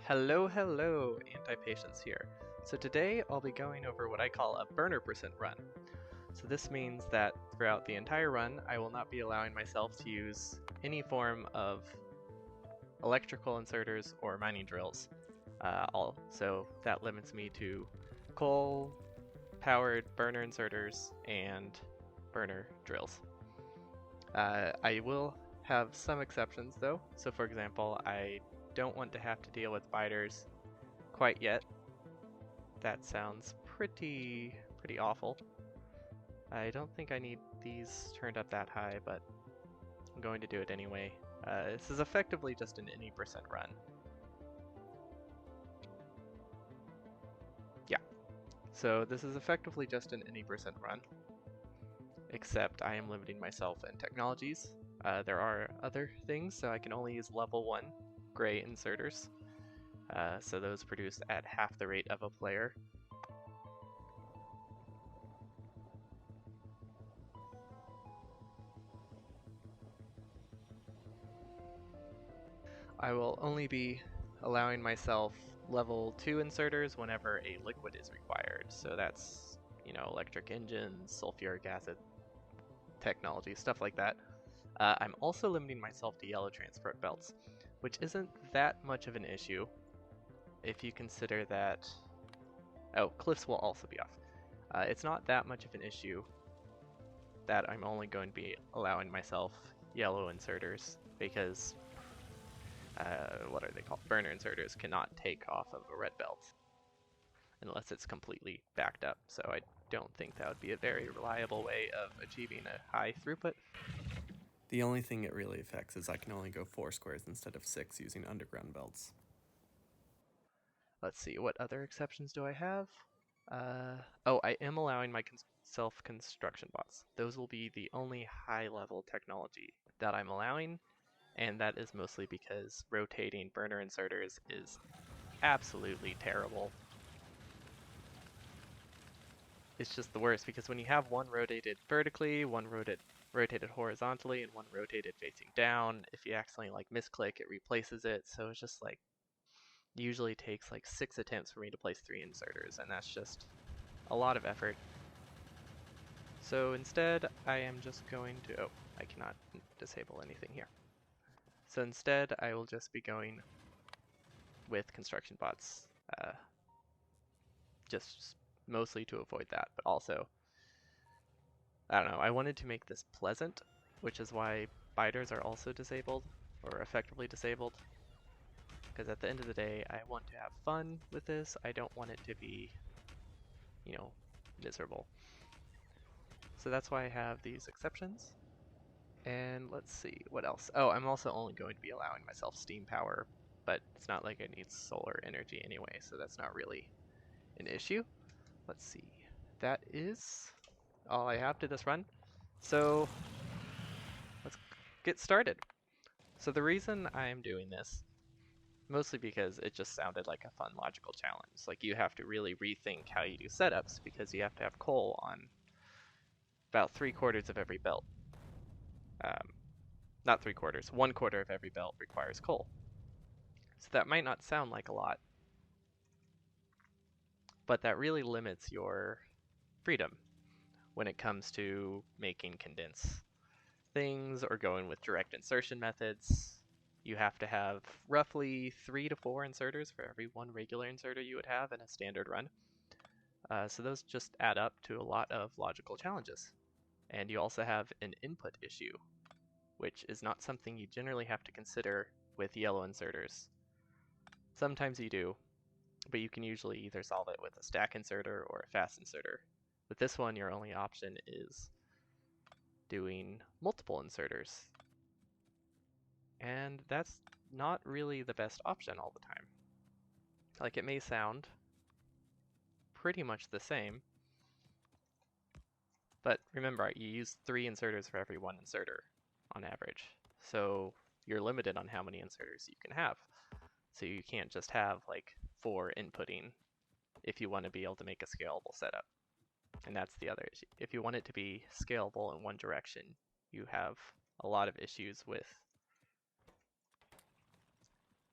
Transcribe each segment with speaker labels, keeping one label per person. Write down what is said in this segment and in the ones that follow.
Speaker 1: Hello, hello, Anti-Patience here. So today I'll be going over what I call a burner percent run. So this means that throughout the entire run, I will not be allowing myself to use any form of electrical inserters or mining drills. So that limits me to coal-powered burner inserters and burner drills. I will have some exceptions though. So for example, I don't want to have to deal with biters quite yet. That sounds pretty awful. I don't think I need these turned up that high, but I'm going to do it anyway. This is effectively just an any percent run. Yeah, so this is effectively just an any percent run, except I am limiting myself in technologies. There are other things, so I can only use level 1 gray inserters. So those produce at half the rate of a player. I will only be allowing myself level 2 inserters whenever a liquid is required. So that's, electric engines, sulfuric acid technology, stuff like that. I'm also limiting myself to yellow transport belts, which isn't that much of an issue if you consider that... Oh, cliffs will also be off. It's not that much of an issue that I'm only going to be allowing myself yellow inserters because what are they called? Burner inserters cannot take off of a red belt unless it's completely backed up. So I don't think that would be a very reliable way of achieving a high throughput.
Speaker 2: The only thing it really affects is I can only go 4 squares instead of 6 using underground belts.
Speaker 1: Let's see, what other exceptions do I have? Oh, I am allowing my self-construction bots. Those will be the only high-level technology that I'm allowing, and that is mostly because rotating burner inserters is absolutely terrible. It's just the worst because when you have one rotated vertically, one rotated horizontally, and one rotated facing down, if you accidentally misclick, it replaces it. So it's just usually takes 6 attempts for me to place 3 inserters, and that's just a lot of effort. So instead, I am just going to, I cannot disable anything here. So instead, I will just be going with construction bots, just mostly to avoid that, but also, I don't know, I wanted to make this pleasant, which is why biters are also disabled, or effectively disabled, because at the end of the day, I want to have fun with this. I don't want it to be, miserable. So that's why I have these exceptions. And let's see, what else? Oh, I'm also only going to be allowing myself steam power, but it's not like I need solar energy anyway, so that's not really an issue. Let's see, that is all I have to this run. So let's get started. So the reason I'm doing this, mostly because it just sounded like a fun logical challenge. You have to really rethink how you do setups because you have to have coal on about 3/4 of every belt. Not 3/4, 1/4 of every belt requires coal. So that might not sound like a lot, but that really limits your freedom when it comes to making condense things or going with direct insertion methods. You have to have roughly 3 to 4 inserters for every one regular inserter you would have in a standard run. So those just add up to a lot of logical challenges. And you also have an input issue, which is not something you generally have to consider with yellow inserters. Sometimes you do, but you can usually either solve it with a stack inserter or a fast inserter. With this one, your only option is doing multiple inserters. And that's not really the best option all the time. It may sound pretty much the same, but remember, you use 3 inserters for every 1 inserter on average. So you're limited on how many inserters you can have. So you can't just have 4 inputting if you want to be able to make a scalable setup. And that's the other issue. If you want it to be scalable in one direction, you have a lot of issues with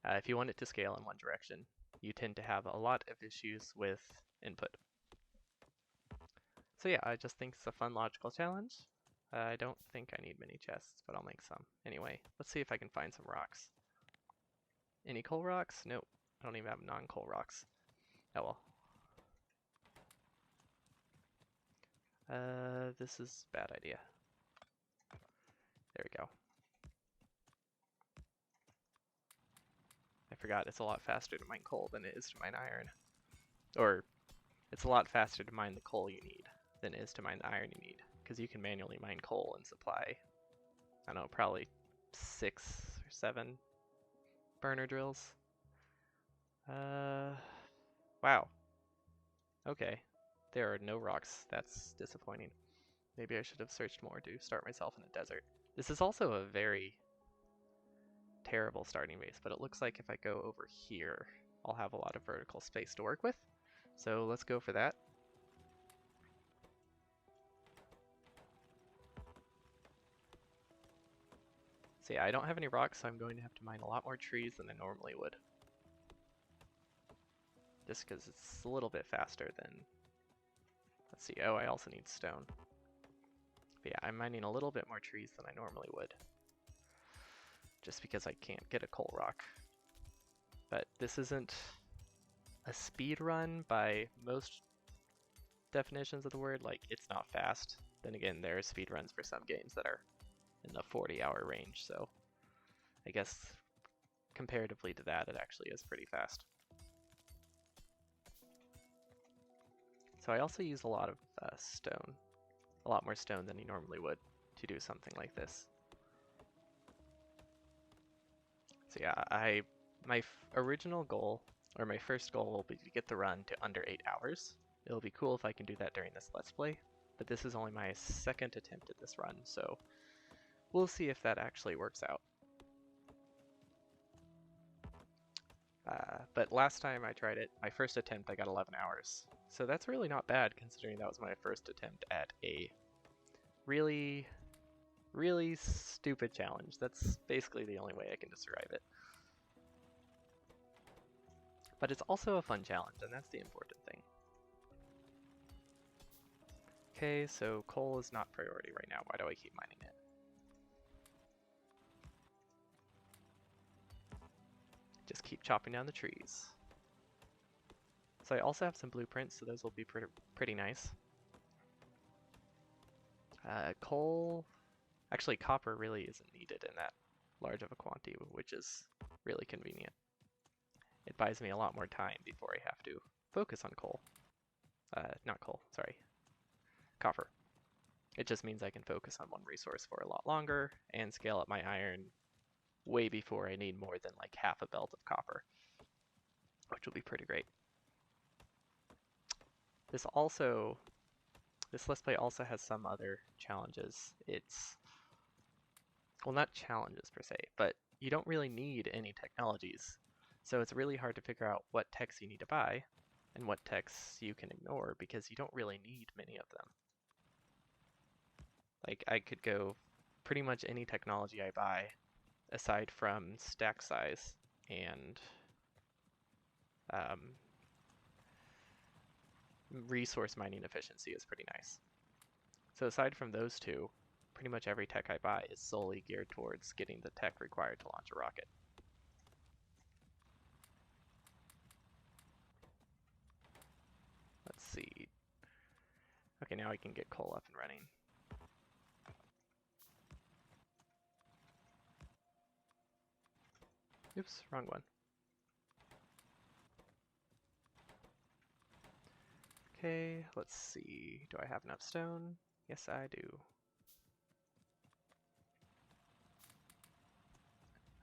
Speaker 1: If you want it to scale in one direction, you tend to have a lot of issues with input. So yeah, I just think it's a fun logical challenge. I don't think I need many chests, but I'll make some. Anyway, let's see if I can find some rocks. Any coal rocks? Nope. I don't even have non-coal rocks. Oh well. This is a bad idea. There we go. I forgot it's a lot faster to mine coal than it is to mine iron. Or, it's a lot faster to mine the coal you need than it is to mine the iron you need. Because you can manually mine coal and supply, I don't know, probably 6 or 7 burner drills. Wow. Okay. There are no rocks. That's disappointing. Maybe I should have searched more to start myself in a desert. This is also a very terrible starting base, but it looks like if I go over here, I'll have a lot of vertical space to work with. So let's go for that. So yeah, I don't have any rocks, so I'm going to have to mine a lot more trees than I normally would. Just because it's a little bit faster than... Let's see, oh, I also need stone. But yeah, I'm mining a little bit more trees than I normally would. Just because I can't get a coal rock. But this isn't a speed run by most definitions of the word. Like, it's not fast. Then again, there are speed runs for some games that are in the 40-hour range, so I guess comparatively to that, it actually is pretty fast. So I also use a lot of stone, a lot more stone than you normally would to do something like this. So yeah, my original goal, or my first goal, will be to get the run to under 8 hours. It'll be cool if I can do that during this Let's Play, but this is only my second attempt at this run, so we'll see if that actually works out. But last time I tried it, my first attempt, I got 11 hours. So that's really not bad, considering that was my first attempt at a really, really stupid challenge. That's basically the only way I can describe it. But it's also a fun challenge, and that's the important thing. Okay, so coal is not priority right now. Why do I keep mining it? Just keep chopping down the trees. So I also have some blueprints, so those will be pretty nice. Coal, actually copper really isn't needed in that large of a quantity, which is really convenient. It buys me a lot more time before I have to focus on coal. Not coal, sorry. Copper. It just means I can focus on one resource for a lot longer and scale up my iron way before I need more than like half a belt of copper, which will be pretty great. This Let's Play also has some other challenges. It's, well, not challenges per se, but you don't really need any technologies. So it's really hard to figure out what techs you need to buy and what techs you can ignore because you don't really need many of them. Like, I could go pretty much any technology I buy aside from stack size and resource mining efficiency is pretty nice. So aside from those two, pretty much every tech I buy is solely geared towards getting the tech required to launch a rocket. Let's see. Okay, now I can get coal up and running. Oops, wrong one. Okay, let's see. Do I have enough stone? Yes, I do.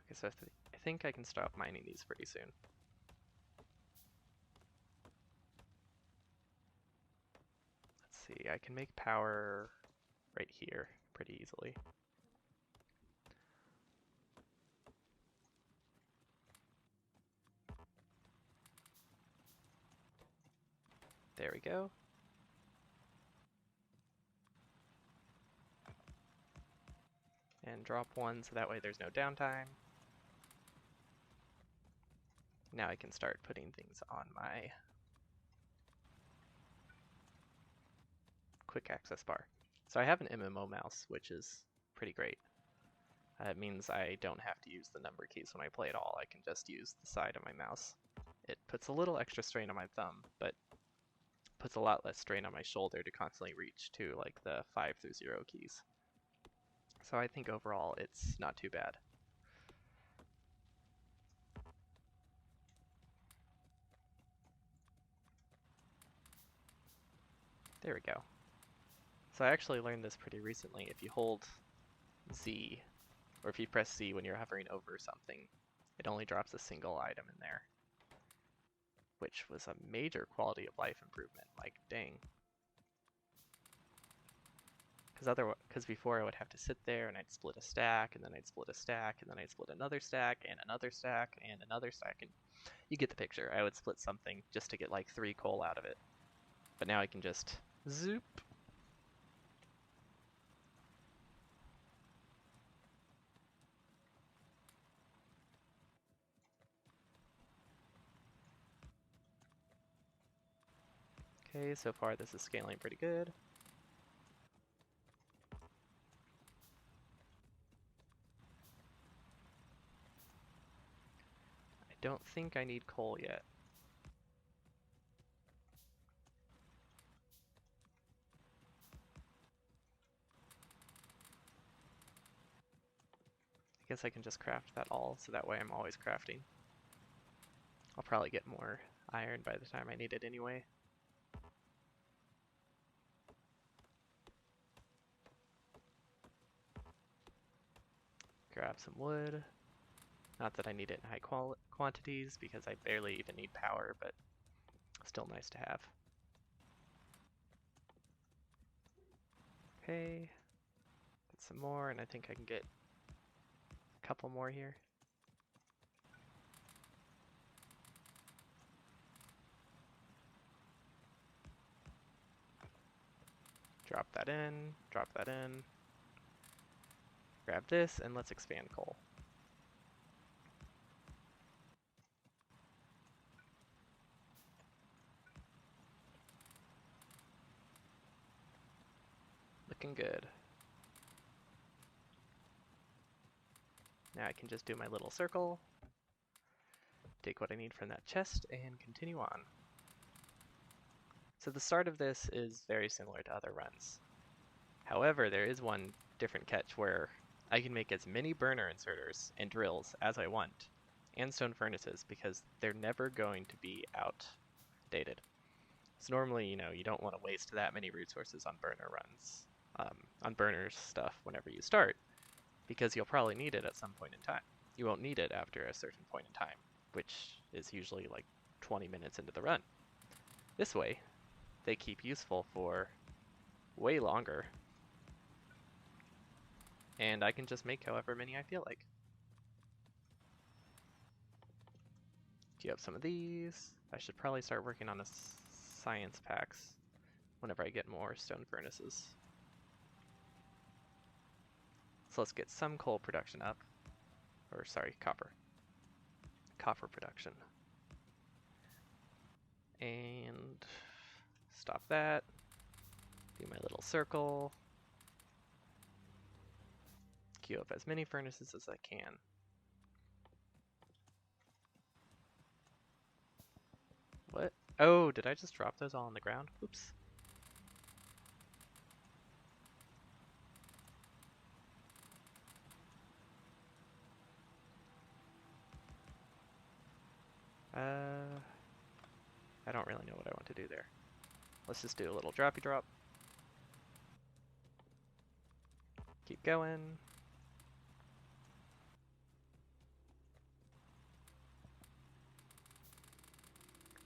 Speaker 1: Okay, so I think I can stop mining these pretty soon. Let's see, I can make power right here pretty easily. There we go. And drop one so that way there's no downtime. Now I can start putting things on my quick access bar. So I have an MMO mouse, which is pretty great. It means I don't have to use the number keys when I play at all. I can just use the side of my mouse. It puts a little extra strain on my thumb, but puts a lot less strain on my shoulder to constantly reach to like the 5 through 0 keys. So I think overall it's not too bad. There we go. So I actually learned this pretty recently. If you hold Z, or if you press Z when you're hovering over something, it only drops a single item in there, which was a major quality of life improvement. Like, dang. Because before I would have to sit there and I'd split a stack, and then I'd split a stack, and then I'd split another stack, and another stack, and another stack, and you get the picture. I would split something just to get like 3 coal out of it. But now I can just zoop. Okay, so far this is scaling pretty good. I don't think I need coal yet. I guess I can just craft that all, so that way I'm always crafting. I'll probably get more iron by the time I need it anyway. Grab some wood. Not that I need it in high quantities, because I barely even need power, but still nice to have. Okay, get some more, and I think I can get a couple more here. Drop that in, drop that in. Grab this, and let's expand coal. Looking good. Now I can just do my little circle, take what I need from that chest, and continue on. So the start of this is very similar to other runs. However, there is one different catch where I can make as many burner inserters and drills as I want, and stone furnaces, because they're never going to be outdated. So normally, you don't want to waste that many resources on burner runs, on burners stuff whenever you start, because you'll probably need it at some point in time. You won't need it after a certain point in time, which is usually like 20 minutes into the run. This way, they keep useful for way longer, and I can just make however many I feel like. Queue up some of these. I should probably start working on a science packs whenever I get more stone furnaces. So let's get some coal production up. Or sorry, copper. Copper production. And stop that. Do my little circle. Queue up as many furnaces as I can. What? Oh, did I just drop those all on the ground? Oops. I don't really know what I want to do there. Let's just do a little droppy drop. Keep going.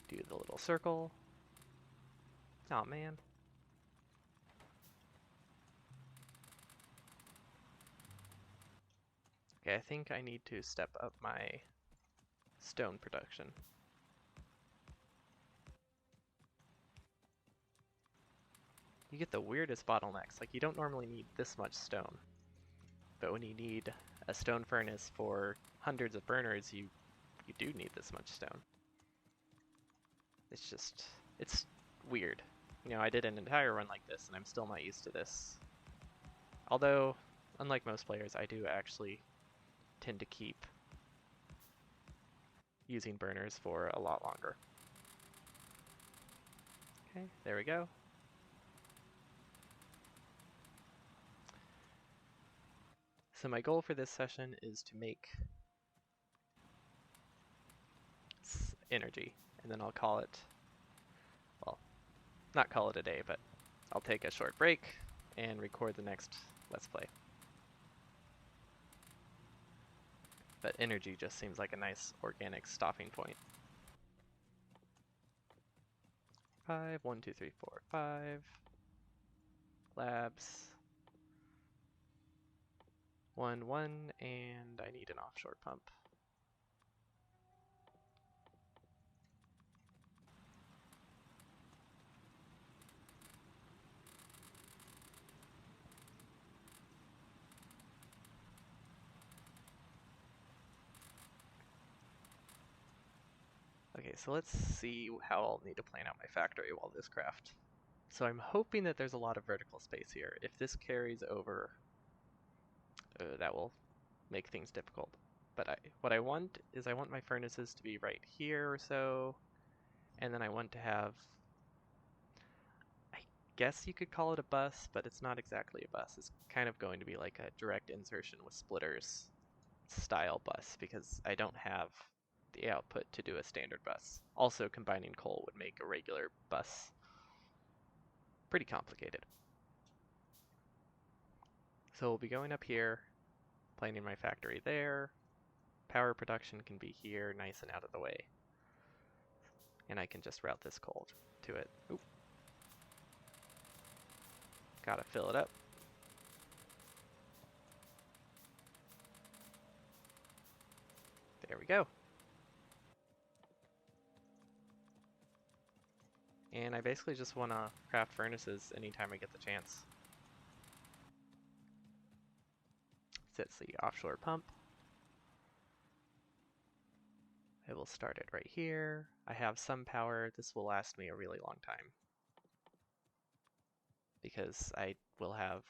Speaker 1: Do the little circle. Oh man. Okay, I think I need to step up my stone production. You get the weirdest bottlenecks. Like, you don't normally need this much stone. But when you need a stone furnace for hundreds of burners, you you do need this much stone. It's weird. You know, I did an entire run like this, and I'm still not used to this. Although, unlike most players, I do actually tend to keep using burners for a lot longer. Okay, there we go. So my goal for this session is to make energy, and then I'll call it, well, not call it a day, but I'll take a short break and record the next Let's Play. But energy just seems like a nice organic stopping point. 5, 1, 2, 3, 4, 5. Labs. 1, 1, and I need an offshore pump. Okay, so let's see how I'll need to plan out my factory while this craft. So I'm hoping that there's a lot of vertical space here. If this carries over, that will make things difficult. But what I want is I want my furnaces to be right here or so, and then I want to have, I guess you could call it a bus, but it's not exactly a bus. It's kind of going to be like a direct insertion with splitters style bus, because I don't have the output to do a standard bus. Also, combining coal would make a regular bus pretty complicated. So we'll be going up here, planning my factory there. Power production can be here, nice and out of the way. And I can just route this coal to it. Oop. Gotta fill it up. There we go. And I basically just want to craft furnaces anytime I get the chance. Sets the offshore pump. I will start it right here. I have some power. This will last me a really long time, because I will have,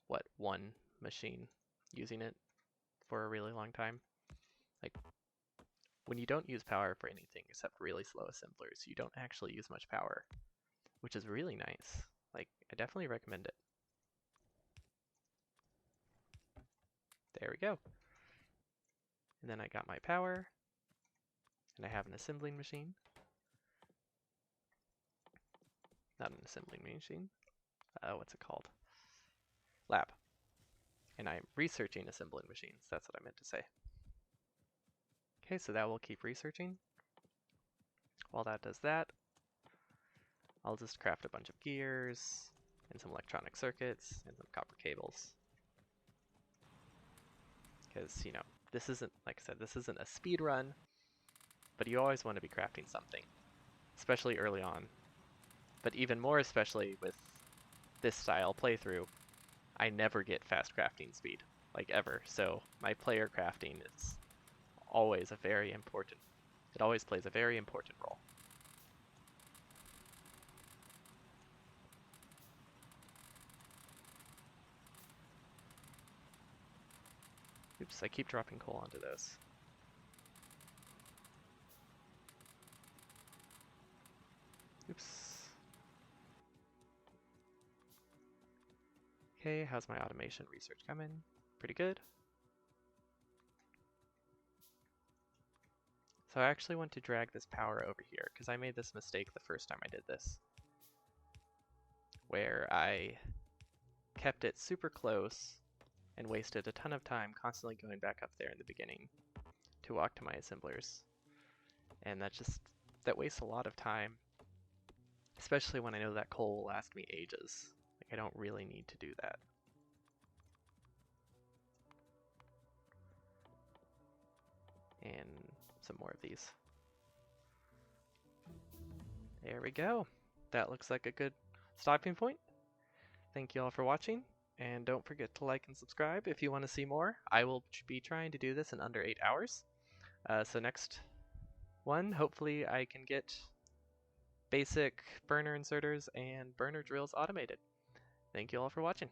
Speaker 1: what, one machine using it for a really long time. Like, when you don't use power for anything except really slow assemblers, you don't actually use much power, which is really nice. Like, I definitely recommend it. There we go. And then I got my power, and I have an assembling machine. Not an assembling machine. What's it called? Lab. And I'm researching assembling machines. That's what I meant to say. Okay, so that will keep researching. While that does that, I'll just craft a bunch of gears and some electronic circuits and some copper cables. Because, you know, this isn't, like I said, this isn't a speed run, but you always want to be crafting something, especially early on. But even more especially with this style playthrough, I never get fast crafting speed, like ever. So my player crafting is always a very important, it always plays a very important role. Oops, I keep dropping coal onto those. Oops. Okay, how's my automation research coming? Pretty good. So I actually want to drag this power over here, because I made this mistake the first time I did this, where I kept it super close and wasted a ton of time constantly going back up there in the beginning to walk to my assemblers. And that wastes a lot of time, especially when I know that coal will last me ages. Like, I don't really need to do that. And some more of these. There we go. That looks like a good stopping point. Thank you all for watching, and don't forget to like and subscribe if you want to see more. I will be trying to do this in under 8 hours. So next one, hopefully I can get basic burner inserters and burner drills automated. Thank you all for watching.